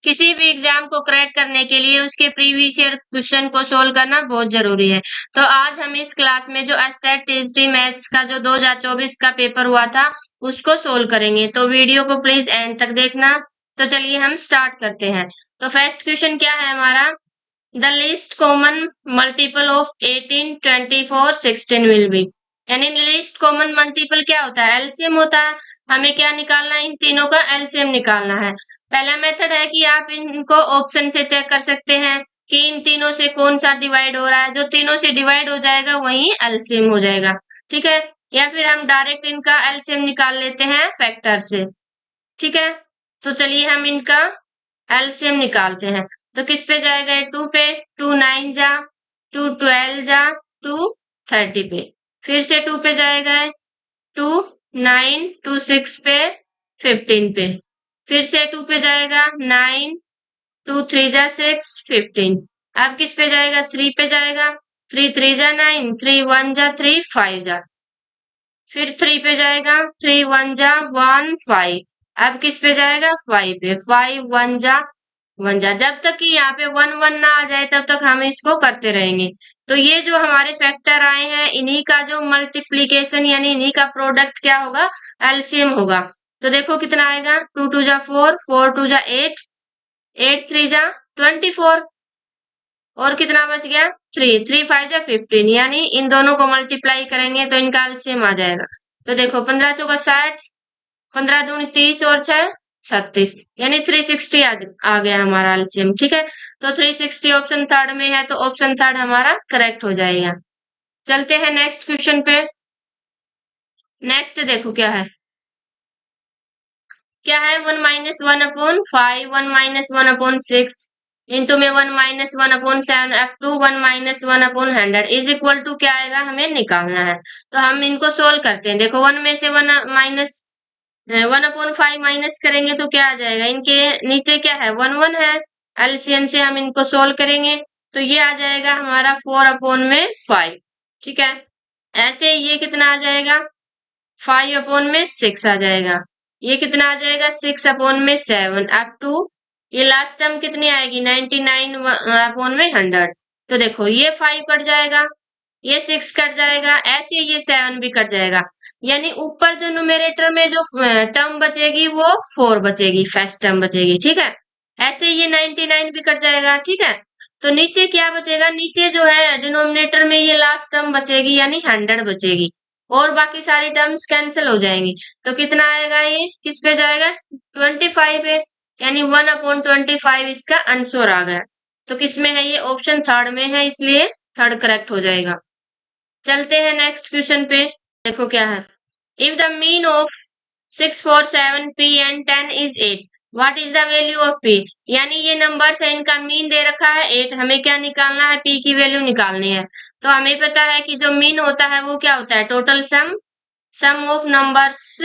किसी भी एग्जाम को क्रैक करने के लिए उसके प्रीवियस ईयर क्वेश्चन को सोल्व करना बहुत जरूरी है। तो आज हम इस क्लास में जो स्टैटिस्टिक्स मैथ्स का जो 2024 का पेपर हुआ था उसको सोल्व करेंगे। तो वीडियो को प्लीज एंड तक देखना। तो चलिए हम स्टार्ट करते हैं। तो फर्स्ट क्वेश्चन क्या है हमारा, the least common multiple of 18, 24, 16 will be. यानी लीस्ट कॉमन मल्टीपल क्या होता है, एलसीएम होता है। हमें क्या निकालना है, इन तीनों का एलसीएम निकालना है। पहला मेथड है कि आप इनको ऑप्शन से चेक कर सकते हैं कि इन तीनों से कौन सा डिवाइड हो रहा है, जो तीनों से डिवाइड हो जाएगा वही एलसीएम हो जाएगा, ठीक है। या फिर हम डायरेक्ट इनका एलसीएम निकाल लेते हैं फैक्टर से, ठीक है। तो चलिए हम इनका एलसीएम निकालते हैं। तो किस पे जाएगा, 2 पे, 2 9 जा, 2 12 जा, 2 30 पे। फिर से 2 पे जाएगा, 2 9, 2 6 पे, 15 पे। फिर से 2 पे जाएगा 9, 2 3 जा 6, 15। अब किस पे जाएगा, 3 पे जाएगा, 3 3 जा 9, 3 1 जा 3, 5 जा। फिर 3 पे जाएगा, 3 1 जा 1, 5। अब किस पे जाएगा, 5 पे, 5 1 जा 1 जा। जब तक कि यहाँ पे 1 1 ना आ जाए तब तक हम इसको करते रहेंगे। तो ये जो हमारे फैक्टर आए हैं इन्हीं का जो मल्टीप्लीकेशन यानी इन्हीं का प्रोडक्ट क्या होगा, एलसीएम होगा। तो देखो कितना आएगा, 2 2 जा 4, 4 2 जा 8, 8 3 जा 24, और कितना बच गया, 3 3 5 जा 15। यानी इन दोनों को मल्टीप्लाई करेंगे तो इनका एलसीएम आ जाएगा। तो देखो 15 चौका 60, 15 दूनी 30 और 6 36, यानी 360 आ गया हमारा एलसीएम, ठीक है। तो 360 ऑप्शन थर्ड में है, तो ऑप्शन थर्ड हमारा करेक्ट हो जाएगा। चलते हैं नेक्स्ट क्वेश्चन पे। नेक्स्ट देखो क्या है 1 माइनस 1/5, 1 माइनस 1/6, इंटू में 1 minus 1/7 up to 1 minus 1/100 is equal to क्या आएगा, हमें निकालना है। तो हम इनको सोल्व करते हैं। देखो 1 में से 1 माइनस 1/5 माइनस करेंगे तो क्या आ जाएगा, इनके नीचे क्या है 1 1 है, एलसीएम से हम इनको सोल्व करेंगे तो ये आ जाएगा हमारा 4/5, ठीक है। ऐसे ये कितना आ जाएगा, 5/6 आ जाएगा। ये कितना आ जाएगा, 6/7 अप टू ये लास्ट टर्म कितनी आएगी, 99/100। तो देखो ये 5 कट जाएगा, ये 6 कट जाएगा, ऐसे ये 7 भी कट जाएगा। यानी ऊपर जो न्यूमेरेटर में जो टर्म बचेगी वो 4 बचेगी, फर्स्ट टर्म बचेगी, ठीक है। ऐसे ये 99 भी कट जाएगा, ठीक है। तो नीचे क्या बचेगा, नीचे जो है डिनोमिनेटर में ये लास्ट टर्म बचेगी यानी 100 बचेगी, और बाकी सारी टर्म्स कैंसिल हो जाएंगी। तो कितना आएगा, ये किस पे जाएगा, 25 पे, यानी 1/25 इसका आंसर आ गया। तो किस में है, ये ऑप्शन थर्ड में है, इसलिए थर्ड करेक्ट हो जाएगा। चलते हैं नेक्स्ट क्वेश्चन पे। देखो क्या है, if the mean of 6 4 7 p and 10 is 8, what is the value of p। यानी ये नंबर्स है, इनका मीन दे रखा है 8, हमें क्या निकालना है, p की वैल्यू निकालनी है। तो हमें पता है कि जो मीन होता है वो क्या होता है, total sum of numbers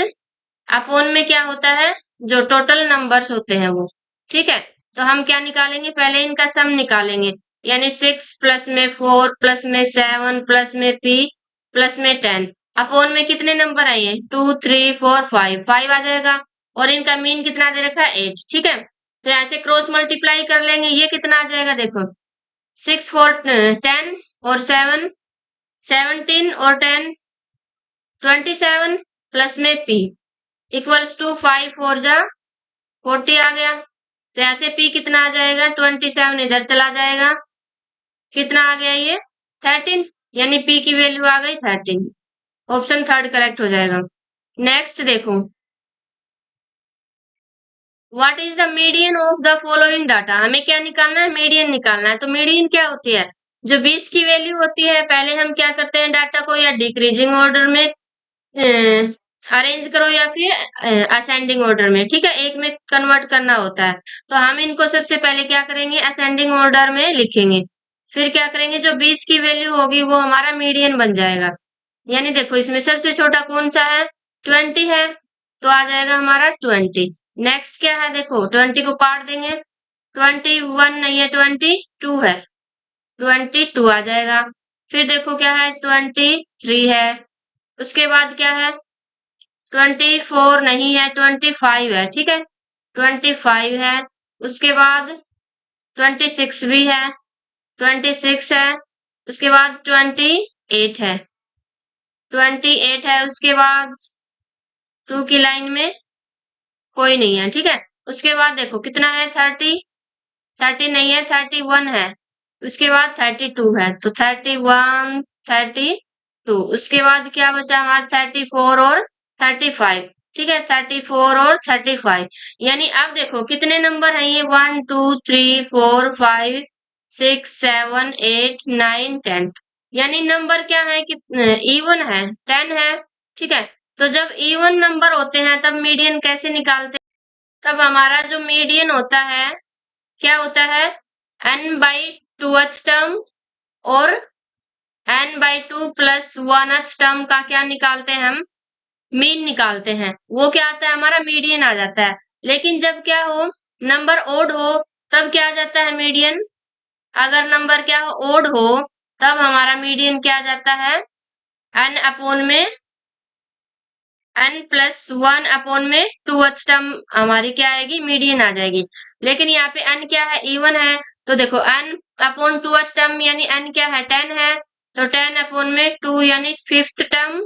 upon में क्या होता है, जो टोटल नंबर्स होते हैं वो, ठीक है। तो हम क्या निकालेंगे, पहले इनका सम निकालेंगे, यानी 6 प्लस में 4 प्लस में 7 प्लस में p प्लस में 10 अपॉन में कितने नंबर आए हैं, 2 3 4 5, 5 आ जाएगा। और इनका मीन कितना दे रखा है 8, ठीक है। तो ऐसे क्रॉस मल्टीप्लाई कर लेंगे, ये कितना आ जाएगा, देखो 6 4 10 और 7 17 और 10 27 प्लस में p इक्वल्स टू 5 4 जा 40 आ गया। तो ऐसे p कितना आ जाएगा, 27 इधर चला जाएगा, कितना आ गया ये 13, यानी p की वैल्यू आ गई 13। ऑप्शन थर्ड करेक्ट हो जाएगा। नेक्स्ट देखो, what is the median of the following data. हमें क्या निकालना है, मीडियन निकालना है। तो मीडियन क्या होती है, जो 20 की वैल्यू होती है, पहले हम क्या करते हैं, डाटा को या डिक्रीजिंग ऑर्डर में अरेंज करो या फिर असेंडिंग ऑर्डर में, ठीक है, एक में कन्वर्ट करना होता है। तो हम इनको सबसे पहले क्या करेंगे, असेंडिंग ऑर्डर में लिखेंगे। फिर क्या करेंगे, जो 20 की वैल्यू होगी वो हमारा मीडियन बन जाएगा। यानी देखो इसमें सबसे छोटा कौन सा है, 20 है, तो आ जाएगा हमारा 20। नेक्स्ट क्या है, देखो 20 को काट देंगे, 21 नहीं है, 22 है, 22 आ जाएगा। फिर देखो क्या है, 23 है, उसके बाद क्या है, 24 नहीं है, 25 है, ठीक है, 25 है। उसके बाद 26 भी है, 26 है, उसके बाद 28 है, 28 है, उसके बाद 2 की लाइन में कोई नहीं है, ठीक है। उसके बाद देखो कितना है, 30, 30 नहीं है, 31 है, उसके बाद 32 है, तो 31, 32, उसके बाद क्या बचा हमारा, 34 और 35, ठीक है, 34 और 35। यानी अब देखो कितने नंबर हैं ये, 1 2 3 4 5 6 7 8 9 10। यानी नंबर क्या है, कितने इवन है, 10 है, ठीक है। तो जब इवन नंबर होते हैं तब मीडियन कैसे निकालते हैं, तब हमारा जो मीडियन होता है क्या होता है, n बाई 2th टर्म और n by 2 plus 1th term का क्या निकालते हैं हम, मीन निकालते हैं, वो क्या आता है हमारा, मीडियन आ जाता है। लेकिन जब क्या हो, नंबर ओड हो, तब क्या आ जाता है मीडियन, अगर नंबर क्या हो, ओड हो, तब हमारा मीडियन क्या आ जाता है, n अपॉन में n प्लस 1 अपॉन में 2th टर्म हमारी क्या आएगी, मीडियन आ जाएगी। लेकिन यहाँ पे n क्या है, इवन है, तो देखो n अपॉन 2th टर्म यानी n क्या है, 10 है, तो 10 अपॉन में 2 यानी 5th टर्म,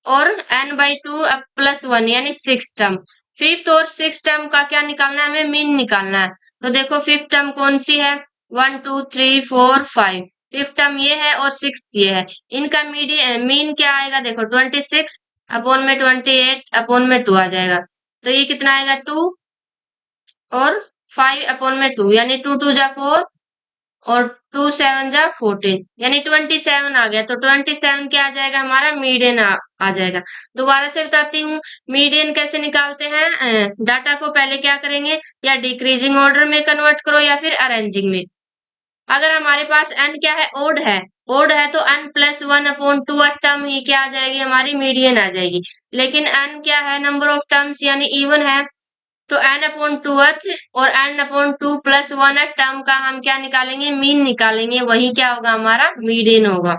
और n बाई 2 प्लस 1 यानी 6th टर्म। 5th और 6th टर्म का क्या निकालना है, हमें मीन निकालना है। तो देखो 5th टर्म कौन सी है, 1 2 3 4 5, 5th टर्म ये है और 6th ये है, इनका मीन क्या आएगा, देखो 26 अपॉन में 28 अपॉन में 2 आ जाएगा, तो ये कितना आएगा, 2 और 5 अपॉन में 2 यानी 2 2 जा 4 और 2 7 जा 14 यानी 27 आ गया। तो 27 क्या आ जाएगा हमारा, मीडियन आ जाएगा। दोबारा से बताती हूँ, मीडियन कैसे निकालते हैं, डाटा को पहले क्या करेंगे, या डिक्रीजिंग ऑर्डर में कन्वर्ट करो या फिर अरेंजिंग में। अगर हमारे पास n क्या है, ओड है तो n प्लस 1 अपॉन 2 टर्म ही क्या आ जाएगी, हमारी मीडियन आ जाएगी। लेकिन n क्या है, नंबर ऑफ टर्म्स यानी इवन है, तो n अपॉन 2th और n अपॉन 2 प्लस 1 टर्म का हम क्या निकालेंगे, मीन निकालेंगे, वही क्या होगा हमारा, मीडियन होगा।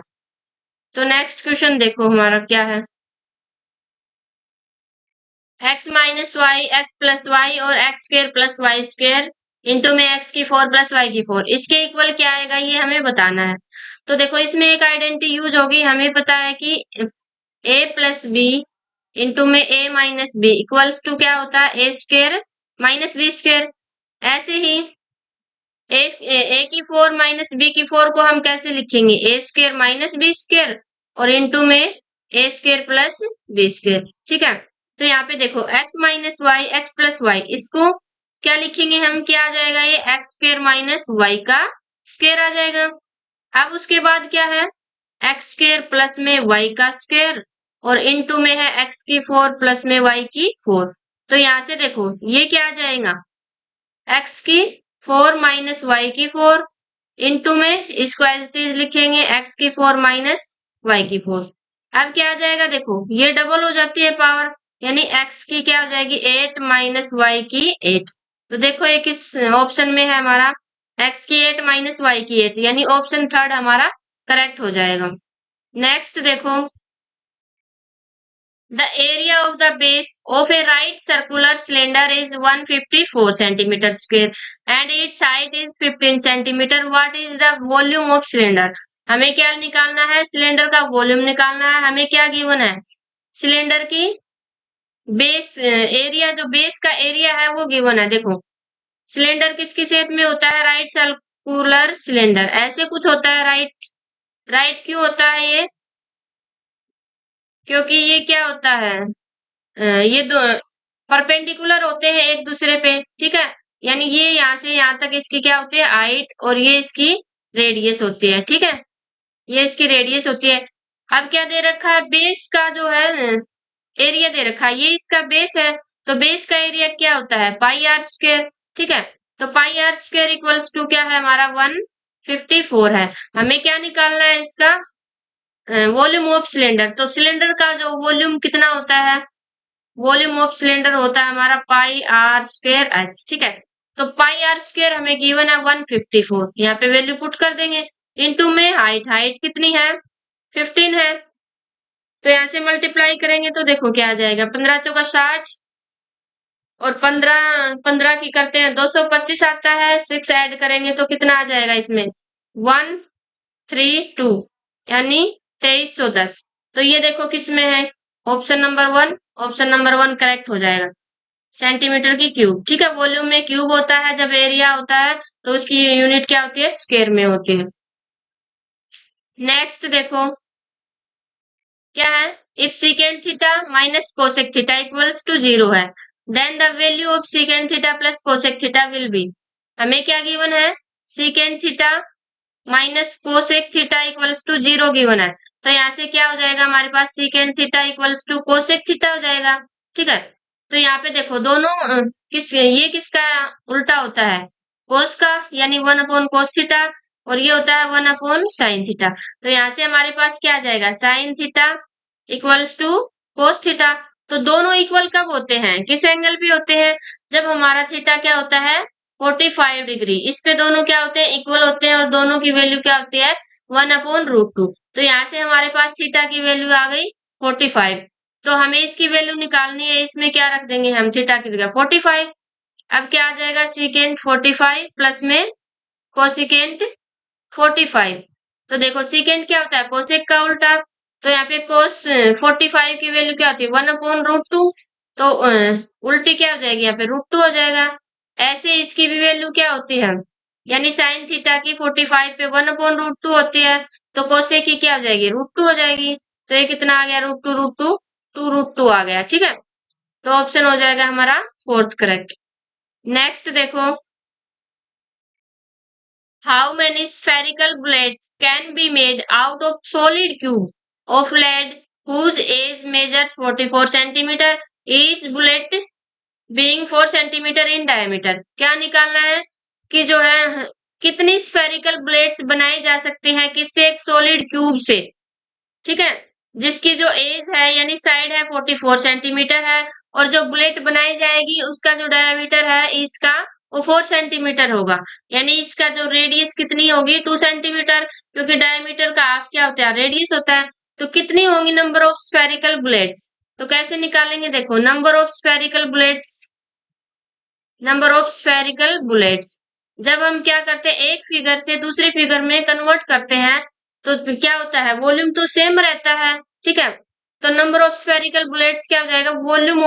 तो नेक्स्ट क्वेश्चन देखो हमारा क्या है, x minus y, x plus y और x square plus y square into में x की 4 प्लस वाई की 4, इसके इक्वल क्या आएगा ये हमें बताना है। तो देखो इसमें एक आइडेंटिटी यूज होगी, हमें पता है कि a प्लस बी इंटू में a minus b equals to क्या होता है, a square minus b square. ऐसे ही ए की 4 माइनस बी की 4 को हम कैसे लिखेंगे, a square minus b square और इंटू में a square plus b square, ठीक है। तो यहाँ पे देखो x minus y, x plus y, इसको क्या लिखेंगे हम, क्या आ जाएगा, ये एक्स स्क्र माइनस वाई का स्क्र आ जाएगा। अब उसके बाद क्या है, एक्स स्क्र प्लस में वाई का स्क्र और इंटू में है एक्स की 4 प्लस में वाई की 4। तो यहाँ से देखो ये क्या आ जाएगा, एक्स की 4 माइनस वाई की 4 इंटू में इसको एज इट इज लिखेंगे एक्स की 4 माइनस वाई की 4। अब क्या आ जाएगा, देखो ये डबल हो जाती है पावर, यानी एक्स की क्या हो जाएगी, 8 माइनस वाई की 8। तो देखो ये किस ऑप्शन में है हमारा, एक्स की 8 माइनस वाई की 8, यानी ऑप्शन थर्ड हमारा करेक्ट हो जाएगा। नेक्स्ट देखो, the area of the base of a right circular cylinder is 154 centimeter square and its height is 15 centimeter. What is the volume of cylinder? हमें क्या निकालना है, सिलेंडर का वॉल्यूम निकालना है। हमें क्या गिवन है, सिलेंडर की बेस एरिया, जो बेस का एरिया है वो गिवन है। देखो सिलेंडर किसकी शेप में होता है, राइट सर्कुलर सिलेंडर, ऐसे कुछ होता है, राइट राइट क्यों होता है ये, क्योंकि ये क्या होता है, ये दो परपेंडिकुलर होते हैं एक दूसरे पे, ठीक है। यानी ये यहाँ से यहाँ तक इसकी क्या होती है, हाइट, और ये इसकी रेडियस होती है, ठीक है, ये इसकी रेडियस होती है। अब क्या दे रखा है, बेस का जो है एरिया दे रखा है, ये इसका बेस है, तो बेस का एरिया क्या होता है, पाई आर स्क्वायर, ठीक है। तो पाई आर स्क्वायर इक्वल्स टू क्या है हमारा, 154 है। हमें क्या निकालना है इसका, वॉल्यूम ऑफ सिलेंडर। तो सिलेंडर का जो वॉल्यूम कितना होता है, वॉल्यूम ऑफ सिलेंडर होता है हमारा पाई आर स्क्वायर एच, ठीक है। तो पाई आर स्क्वायर हमें गिवन है 154, यहाँ पे वैल्यू पुट कर देंगे, इनटू में हाइट, हाइट कितनी है, 15 है, तो यहाँ से मल्टीप्लाई करेंगे तो देखो क्या आ जाएगा, 15 चौका 60 और 15 की करते हैं 225 आता है, 6 ऐड करेंगे तो कितना आ जाएगा इसमें 132 यानी 2310। तो ये देखो किसमें है, option number one, option number one correct हो जाएगा। सेंटीमीटर की क्यूब, ठीक है, वॉल्यूम में क्यूब होता है, जब एरिया होता है तो उसकी यूनिट क्या होती है, स्क्वायर में होती है। नेक्स्ट देखो क्या है, if secant theta minus cosec theta equals to 0 है, then the value of secant theta plus cosec theta will be. हमें क्या गिवन है, secant theta minus cosec theta equals to 0 given है। तो यहाँ से क्या हो जाएगा हमारे पास, secant theta equals to cosec theta हो जाएगा। ठीक है, तो यहाँ पे देखो दोनों ये किसका उल्टा होता है, कोस का, यानी 1/cos थीटा, और ये होता है 1/sin थीटा। तो यहाँ से हमारे पास क्या आ जाएगा, sine theta equals to cos theta. तो दोनों इक्वल कब होते हैं, किस एंगल पे होते हैं, जब हमारा थीटा क्या होता है 45 डिग्री, इस पे दोनों क्या होते हैं, इक्वल होते हैं, और दोनों की वैल्यू क्या होती है 1/√2। तो यहाँ से हमारे पास थीटा की वैल्यू आ गई 45। तो हमें इसकी वैल्यू निकालनी है, इसमें क्या रख देंगे हम, थीटा की जगह 45। अब क्या आ जाएगा, सीकेंट 45 प्लस में कोसिकेंट 45। तो देखो सीकेंट क्या होता है, कोसेक का उल्टा। तो यहाँ पे कोस 45 की वैल्यू क्या होती है 1/√2। तो उल्टी क्या हो जाएगी, यहाँ पे √2 हो जाएगा। ऐसे इसकी भी वैल्यू क्या होती है, यानी साइन थीटा की 45 पे 1/√2 होती है, तो कोसेक की क्या हो जाएगी √2 हो जाएगी। तो ये कितना आ गया, √2 2√2 आ गया। ठीक है, तो ऑप्शन हो जाएगा हमारा फोर्थ करेक्ट। नेक्स्ट देखो, how many spherical bullets can be made out of solid cube of lead whose age measures 44 centimeter, each bullet being 4 centimeter in diameter। क्या निकालना है कि जो है कितनी स्फेरिकल बुलेट्स बनाई जा सकती हैं, किससे, एक सॉलिड क्यूब से। ठीक है, जिसकी जो एज है यानी साइड है 44 सेंटीमीटर है, और जो बुलेट बनाई जाएगी उसका जो डायमीटर है इसका वो 4 सेंटीमीटर होगा, यानी इसका जो रेडियस कितनी होगी 2 सेंटीमीटर, क्योंकि डायमीटर का हाफ क्या होता है, रेडियस होता है। तो कितनी होंगी नंबर ऑफ स्फेरिकल बुलेट्स, तो कैसे निकालेंगे, देखो number of spherical bullets, number of spherical bullets जब हम क्या करते हैं एक फिगर से दूसरे फिगर में कन्वर्ट करते हैं तो क्या होता है, वॉल्यूम तो सेम रहता है। ठीक है, तो नंबर ऑफ स्फेरिकल बुलेट्स क्या हो जाएगा, वॉल्यूम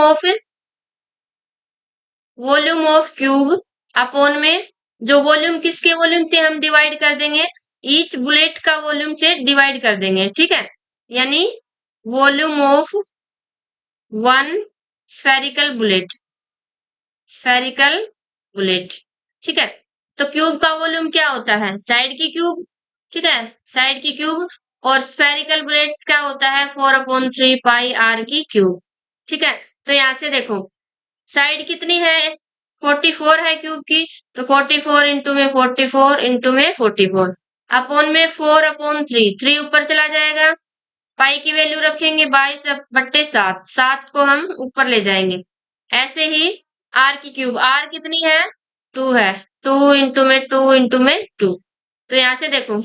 ऑफ क्यूब अपॉन में, जो वॉल्यूम किसके वॉल्यूम से हम डिवाइड कर देंगे, ईच बुलेट का वॉल्यूम से डिवाइड कर देंगे। ठीक है, यानी volume of one spherical bullet, spherical bullet. ठीक है, तो क्यूब का वॉल्यूम क्या होता है, साइड की क्यूब। ठीक है, साइड की क्यूब, और स्फेरिकल बुलेट्स क्या होता है 4/3 पाई आर की क्यूब। ठीक है, तो यहां से देखो साइड कितनी है 44 है क्यूब की, तो 44 इंटू में 44 इंटू में 44 अपॉन में 4/3, 3 ऊपर चला जाएगा, पाई की वैल्यू रखेंगे 22/7, 7 को हम ऊपर ले जाएंगे। ऐसे ही आर की क्यूब, आर कितनी है 2 है, 2 इंटू में 2 इंटू में 2। तो यहाँ से देखो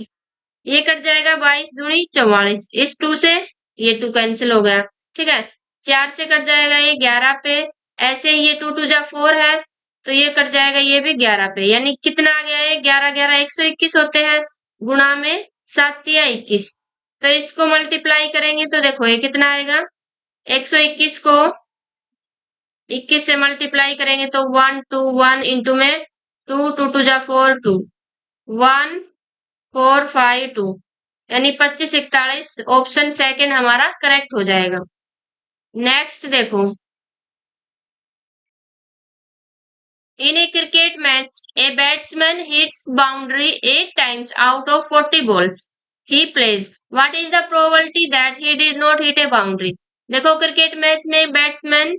ये कट जाएगा 22 दूनी 44, इस 2 से ये 2 कैंसिल हो गया। ठीक है, 4 से कट जाएगा ये 11 पे, ऐसे ही ये 2 2 जा 4 है, तो ये कट जाएगा ये भी 11 पे, यानी कितना आ गया है 11 11 121 होते हैं, गुणा में 7 या 21। तो इसको मल्टीप्लाई करेंगे तो देखो ये कितना आएगा, 121 को 21 से मल्टीप्लाई करेंगे तो 1 2 1 इंटू में 2 2 2 जा 4 2 1 4 5 2, यानी 25 41, ऑप्शन सेकंड हमारा करेक्ट हो जाएगा। नेक्स्ट देखो, in a cricket match a batsman hits boundary 8 times out of 40 balls he plays, what is the probability that he did not hit a boundary. देखो क्रिकेट मैच में batsman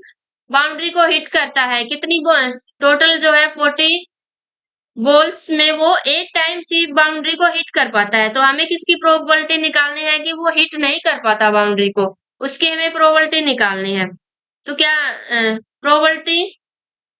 boundary को hit करता है, कितनी ball total जो है 40 balls में वो 8 टाइम्स ही बाउंड्री को हिट कर पाता है। तो हमें किसकी प्रोबेबिलिटी निकालनी है कि वो हिट नहीं कर पाता बाउंड्री को, उसकी हमें प्रोबेबिलिटी निकालनी है। तो क्या प्रोबेबिलिटी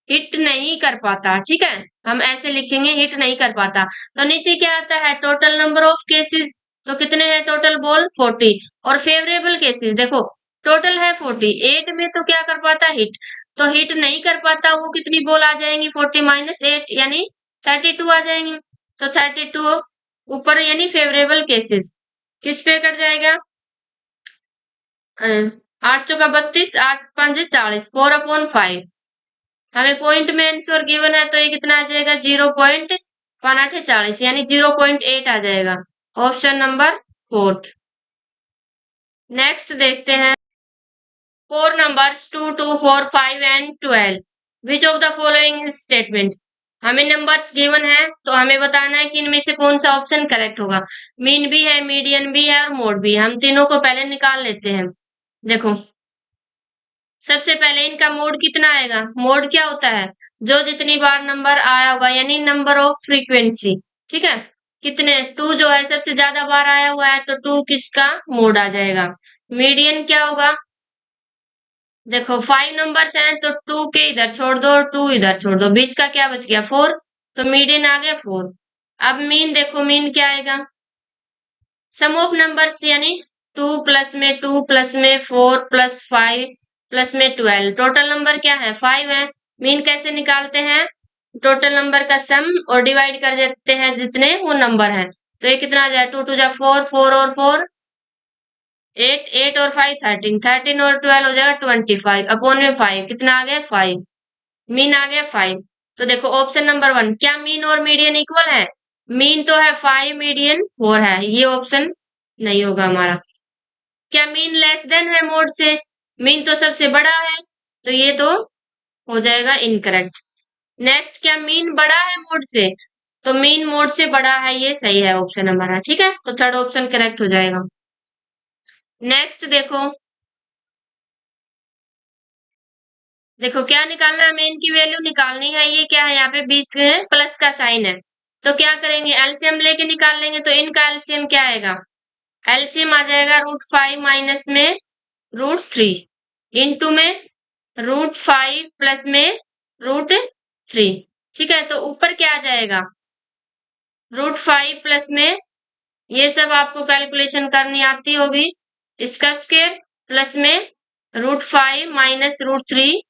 हिट नहीं कर पाता, ठीक है, हम ऐसे लिखेंगे हिट नहीं कर पाता। तो नीचे क्या आता है, टोटल नंबर ऑफ केसेस, तो कितने हैं टोटल बॉल 40, और फेवरेबल केसेस देखो टोटल है 40, 8 में तो क्या कर पाता हिट, तो हिट नहीं कर पाता वो कितनी बॉल आ जाएंगी 40 माइनस 8 यानी 32 आ जाएंगी। तो 32 ऊपर यानी फेवरेबल केसेस किस पे कट जाएगा, 8 चौका 32, 8 5 40, 4/5। हमें पॉइंट में आंसर गिवन है तो ये कितना आ जाएगा 0.58 यानी 0.8 आ जाएगा। Option number 4। नेक्स्ट देखते हैं 4 numbers 2 2 4 5 and 12 which of the following statement. हमें नंबर्स गिवन है तो हमें बताना है कि इनमें से कौन सा ऑप्शन करेक्ट होगा। मीन भी है, मीडियन भी है और मोड भी है। हम तीनों को पहले निकाल लेते हैं। देखो सबसे पहले इनका मोड कितना आएगा। मोड क्या होता है, जो जितनी बार नंबर आया होगा यानी नंबर ऑफ फ्रीक्वेंसी। ठीक है, कितने 2 जो है सबसे ज्यादा बार आया हुआ है तो 2 किसका मोड आ जाएगा। मीडियन क्या होगा, देखो 5 नंबर्स हैं तो 2 के इधर छोड़ दो और 2 इधर छोड़ दो, बीच का क्या बच गया 4, तो मीडियन आ गया 4। अब मीन देखो, मीन क्या आएगा, सम ऑफ नंबर्स यानी 2 प्लस में 2 प्लस में 4 प्लस 5 प्लस में 12, टोटल नंबर क्या है 5 है। मीन कैसे निकालते हैं, टोटल नंबर का सम और डिवाइड कर देते हैं जितने वो नंबर हैं। तो ये कितना आ जाए 2 2 जा 4, 4 और 4 8, 8 और 5 13, 13 और 12 हो जाएगा 25 अपॉन में 5 कितना आ गया 5, मीन आ गया 5। तो देखो ऑप्शन नंबर 1, क्या मीन और मीडियन इक्वल है। मीन तो है 5, मीडियन 4 है, ये ऑप्शन नहीं होगा हमारा। क्या मीन लेस देन है मोड से, मीन तो सबसे बड़ा है तो ये तो हो जाएगा इनकरेक्ट। नेक्स्ट, क्या मीन बड़ा है मोड से, तो मीन मोड से बड़ा है, ये सही है ऑप्शन हमारा। ठीक है, तो थर्ड ऑप्शन करेक्ट हो जाएगा। नेक्स्ट देखो, देखो क्या निकालना है, हमें इनकी वैल्यू निकालनी है। ये क्या है, यहाँ पे बीच में प्लस का साइन है तो क्या करेंगे एलसीएम लेके निकाल लेंगे। तो इनका एलसीएम क्या आएगा, एलसीएम आ जाएगा √5 माइनस में √3 इंटू में √5 प्लस में √3। ठीक है, तो ऊपर क्या आ जाएगा √5 प्लस में, ये सब आपको कैलकुलेशन करनी आती होगी, इसका स्क्वायर प्लस में √5 माइनस √3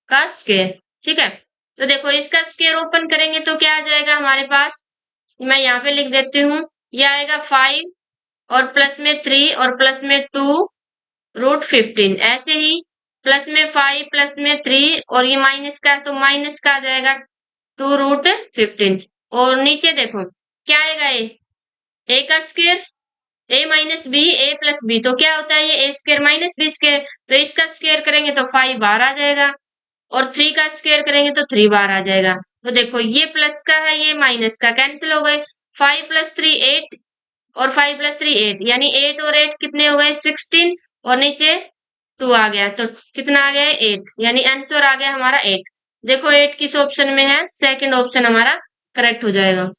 का स्क्वायर। ठीक है, तो देखो इसका स्क्वायर ओपन करेंगे तो क्या आ जाएगा हमारे पास, मैं यहाँ पे लिख देती हूँ, ये आएगा 5 और प्लस में 3 और प्लस में 2 √15। ऐसे ही प्लस में 5 प्लस में 3 और ये माइनस का तो माइनस का आ जाएगा 2 √15। और नीचे देखो क्या आएगा, ए का स्क्वायर, ए माइनस बी, ए प्लस बी, तो क्या होता है ये ए स्क्वायर माइनस बी स्क्वायर, तो इसका स्क्वायर करेंगे तो 5 बार आ जाएगा और 3 का स्क्वायर करेंगे तो 3 बार आ जाएगा। तो देखो ये प्लस का है ये माइनस का कैंसिल हो गए, 5 प्लस 3 8 और 5 प्लस 3 8 यानी 8 और 8 कितने हो गए 16 और नीचे 2 आ गया तो कितना आ गया 8 यानी आंसर आ गया हमारा 8। देखो 8 किस ऑप्शन में है, सेकंड ऑप्शन हमारा करेक्ट हो जाएगा।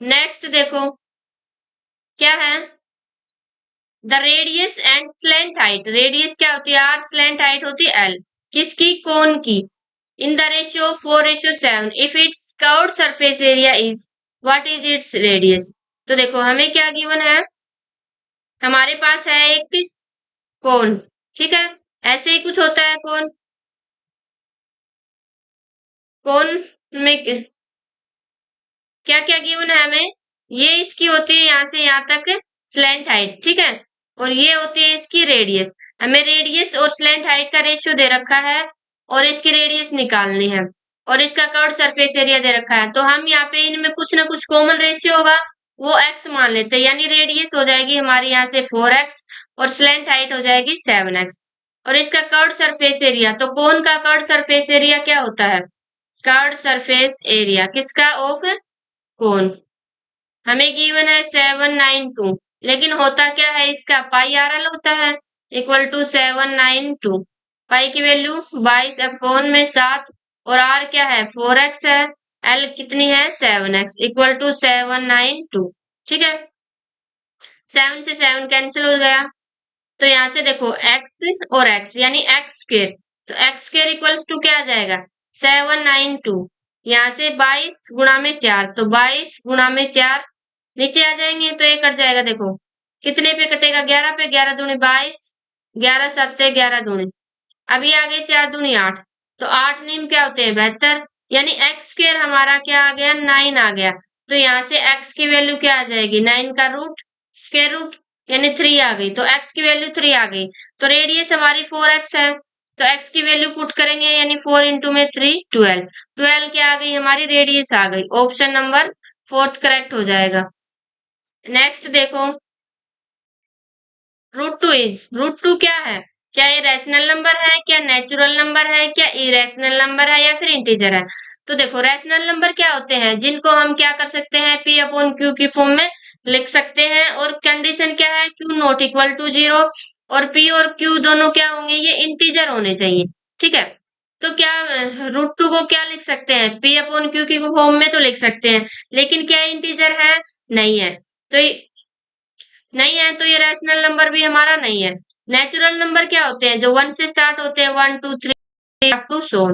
नेक्स्ट देखो क्या है, the radius and slant height. Radius क्या होती है आर, स्लेंट हाइट होती है एल, किसकी, कोन की, in the ratio 4:7 if it's curved surface area is, what is its radius. तो देखो हमें क्या गिवन है, हमारे पास है एक कोन। ठीक है, ऐसे ही कुछ होता है कोन, कोन में क्या क्या गिवन है हमें, ये इसकी होती है यहाँ से यहाँ तक स्लेंट हाइट। ठीक है, और ये होती है इसकी रेडियस। हमें रेडियस और स्लेंट हाइट का रेशियो दे रखा है और इसकी रेडियस निकालनी है और इसका कर्व्ड सरफेस एरिया दे रखा है। तो हम यहाँ पे इनमें कुछ ना कुछ कॉमन रेशियो होगा वो x मान लेते हैं, यानी रेडियस हो जाएगी हमारी यहाँ से 4x और स्लेंट हाइट हो जाएगी 7x और इसका कर्व्ड सरफेस एरिया, तो कोन का कर्व्ड सरफेस एरिया क्या होता है, कर्व्ड सरफेस एरिया किसका, ऑफ कोन। हमें गिवन है 792 लेकिन होता क्या है इसका पाई आर एल होता है इक्वल टू 792, पाई की वैल्यू 22/7 और आर क्या है 4x है, एल कितनी है 7x इक्वल टू 792। ठीक है, 7 से 7 कैंसिल हो गया तो यहाँ से देखो x और x यानी x स्क्वायर, तो x स्क्वायर इक्वल्स टू क्या आ जाएगा 792, यहाँ से 22 गुणा में 4 तो 22 गुणा में 4 नीचे आ जाएंगे तो ये कट जाएगा। देखो कितने पे कटेगा 11 पे, 11 दूनी 22, 11 7 11 दूनी अभी आ गए 4 दूनी 8, तो 8 नीम क्या होते हैं 72, यानी एक्स स्क्वायर हमारा क्या आ गया 9 आ गया। तो यहाँ से एक्स की वैल्यू क्या आ जाएगी 9 का रूट स्क्वायर रूट, यानी 3 आ गई, तो एक्स की वैल्यू 3 आ गई। तो रेडियस हमारी 4x है, तो एक्स की वैल्यू पुट करेंगे यानी 4 इंटू में 3 12, 12 क्या आ गई हमारी रेडियस आ गई। ऑप्शन नंबर फोर्थ करेक्ट हो जाएगा। नेक्स्ट देखो, रूट टू क्या है, क्या ये रैशनल नंबर है, क्या नेचुरल नंबर है, क्या इरेशनल नंबर है, या फिर इंटीजर है। तो देखो रैशनल नंबर क्या होते हैं जिनको हम क्या कर सकते हैं पी अपॉन क्यू की फॉर्म में लिख सकते हैं, और कंडीशन क्या है क्यू नॉट इक्वल टू 0, और पी और क्यू दोनों क्या होंगे ये इंटीजर होने चाहिए। ठीक है, तो क्या रूट टू को क्या लिख सकते हैं पी अपॉन क्यू की फॉर्म में तो लिख सकते हैं, लेकिन क्या इंटीजर है नहीं है, तो नहीं है, तो ये रैशनल नंबर भी हमारा नहीं है। नेचुरल नंबर क्या होते हैं जो 1 से स्टार्ट होते हैं, 1 2 3 अप टू सो,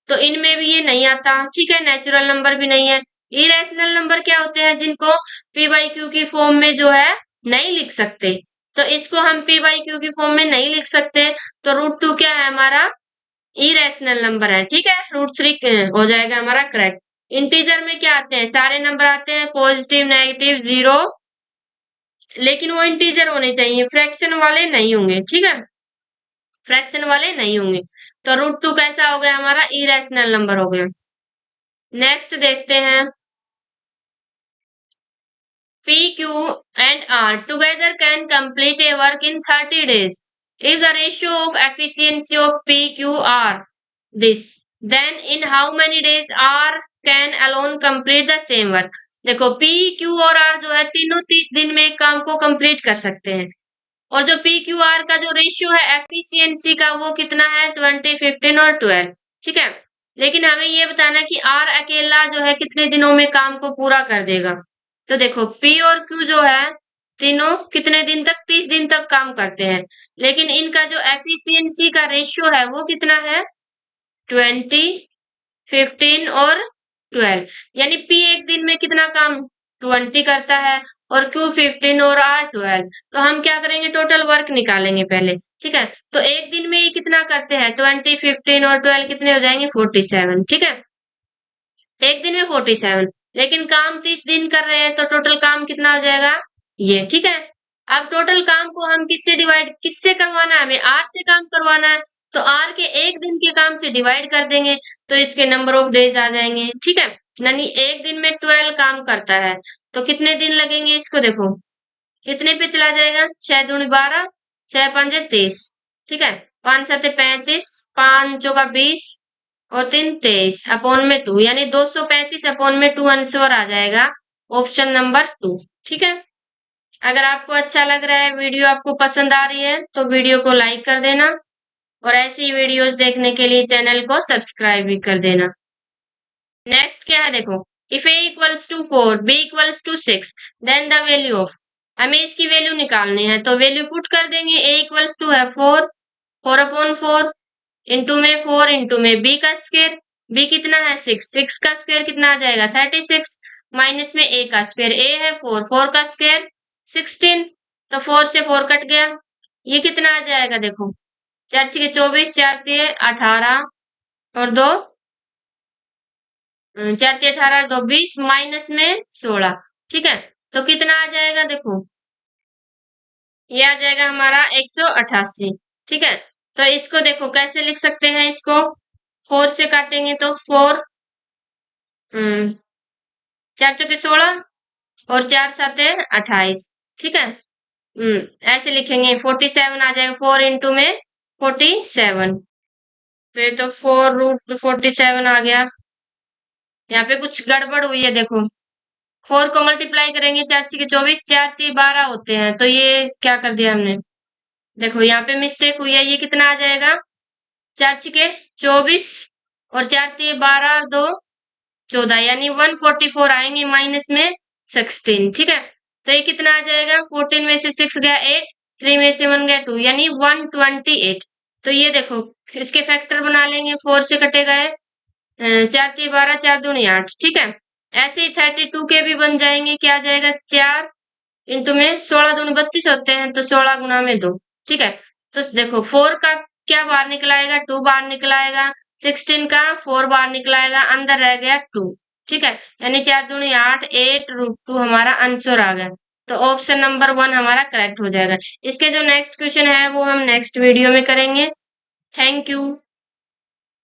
तो इनमें भी ये नहीं आता। ठीक है, नेचुरल नंबर भी नहीं है। इरेशनल नंबर क्या होते हैं जिनको पी बाई क्यू की फॉर्म में जो है नहीं लिख सकते, तो इसको हम पी बाई क्यू की फॉर्म में नहीं लिख सकते, तो रूट टू क्या है हमारा इरेशनल नंबर है। ठीक है, रूट थ्री हो जाएगा हमारा करेक्ट। इंटीजर में क्या आते हैं सारे नंबर आते हैं पॉजिटिव नेगेटिव जीरो, लेकिन वो इंटीजर होने चाहिए, फ्रैक्शन वाले नहीं होंगे। ठीक है, फ्रैक्शन वाले नहीं होंगे, तो रूट टू कैसा हो गया हमारा इरेशनल नंबर हो गया। नेक्स्ट देखते हैं, P, Q and R together can complete a work in 30 days. If the ratio of efficiency of P, Q are this, then in how many days R can alone complete the same work? देखो P, Q और R जो है तीनों 30 दिन में एक काम को कंप्लीट कर सकते हैं, और जो पी क्यू आर का जो रेशियो है एफिशिएंसी का वो कितना है 20 15 और 12। ठीक है, लेकिन हमें ये बताना है कि आर अकेला जो है कितने दिनों में काम को पूरा कर देगा। तो देखो पी और क्यू जो है तीनों कितने दिन तक 30 दिन तक काम करते हैं, लेकिन इनका जो एफिशिएंसी का रेशियो है वो कितना है 20 15 और 12, यानी पी एक दिन में कितना काम 20 करता है और क्यू 15 और आर 12। तो हम क्या करेंगे टोटल वर्क निकालेंगे पहले। ठीक है, तो एक दिन में ये कितना करते हैं 20 15 और 12 कितने हो जाएंगे 47। ठीक है, एक दिन में 47, लेकिन काम 30 दिन कर रहे हैं तो टोटल काम कितना हो जाएगा ये। ठीक है, अब टोटल काम को हम किससे करवाना है, हमें आर से काम करवाना है, तो आर के एक दिन के काम से डिवाइड कर देंगे तो इसके नंबर ऑफ डेज आ जाएंगे। ठीक है, यानी एक दिन में 12 काम करता है, तो कितने दिन लगेंगे इसको देखो कितने पे चला जाएगा 6 दूनी 12 6 5 23। ठीक है, 5 7 35 5 चौका 20 और 3 23 अपॉन में 2, यानी 235 अपॉन में 2 आंसर आ जाएगा ऑप्शन नंबर 2। ठीक है, अगर आपको अच्छा लग रहा है वीडियो आपको पसंद आ रही है तो वीडियो को लाइक कर देना, और ऐसी वीडियोस देखने के लिए चैनल को सब्सक्राइब भी कर देना। नेक्स्ट क्या है देखो, if a equals to 4 b equals to 6 then the value of, हमें इसकी वैल्यू निकालनी है तो वैल्यू पुट कर देंगे। ए इक्वल्स टू है 4 4 अपॉन 4 इंटू में 4 इंटू में बी का स्क्वायर, बी कितना है 6 6 का स्क्वायर कितना आ जाएगा 36 माइनस में ए का स्क्वायर, ए है 4 4 का स्क्वायर 16, तो 4 से 4 कट गया, ये कितना आ जाएगा देखो 4 6 24 4 3 18 और 2 4 3 18 2 20 माइनस में 16। ठीक है, तो कितना आ जाएगा देखो ये आ जाएगा हमारा 188। ठीक है, तो इसको देखो कैसे लिख सकते हैं, इसको 4 से काटेंगे तो 4 4 चौके 16 और 4 7 28। ठीक है, ऐसे लिखेंगे 47 आ जाएगा 4 इंटू में 47, तो ये तो 4 रूट 47 आ गया। यहाँ पे कुछ गड़बड़ हुई है देखो, 4 को मल्टीप्लाई करेंगे 4 6 24 4 3 12 होते हैं, तो ये क्या कर दिया हमने देखो यहाँ पे मिस्टेक हुई है, ये कितना आ जाएगा 4 6 24 और 4 3 12 2 14, यानी 144 आएंगे माइनस में 16। ठीक है, तो ये कितना आ जाएगा 14 में से 6 गया 8 3 में से 1 गया 2, यानी 128। तो ये देखो इसके फैक्टर बना लेंगे, 4 से कटेगा है 4 3 12 4 दूनी 8। ठीक है, ऐसे ही 32 के भी बन जाएंगे, क्या आ जाएगा 4 इंटू में 16 दूनी 32 होते हैं, तो 16 गुना में 2। ठीक है, तो देखो 4 का क्या बार निकला आएगा, 2 बार निकला आएगा। 16 का 4 बार निकला आएगा, अंदर रह गया 2। ठीक है, यानी 4 दूनी 8, 8√2 हमारा आंसर आ गया। तो ऑप्शन नंबर 1 हमारा करेक्ट हो जाएगा। इसके जो नेक्स्ट क्वेश्चन है वो हम नेक्स्ट वीडियो में करेंगे। Thank you.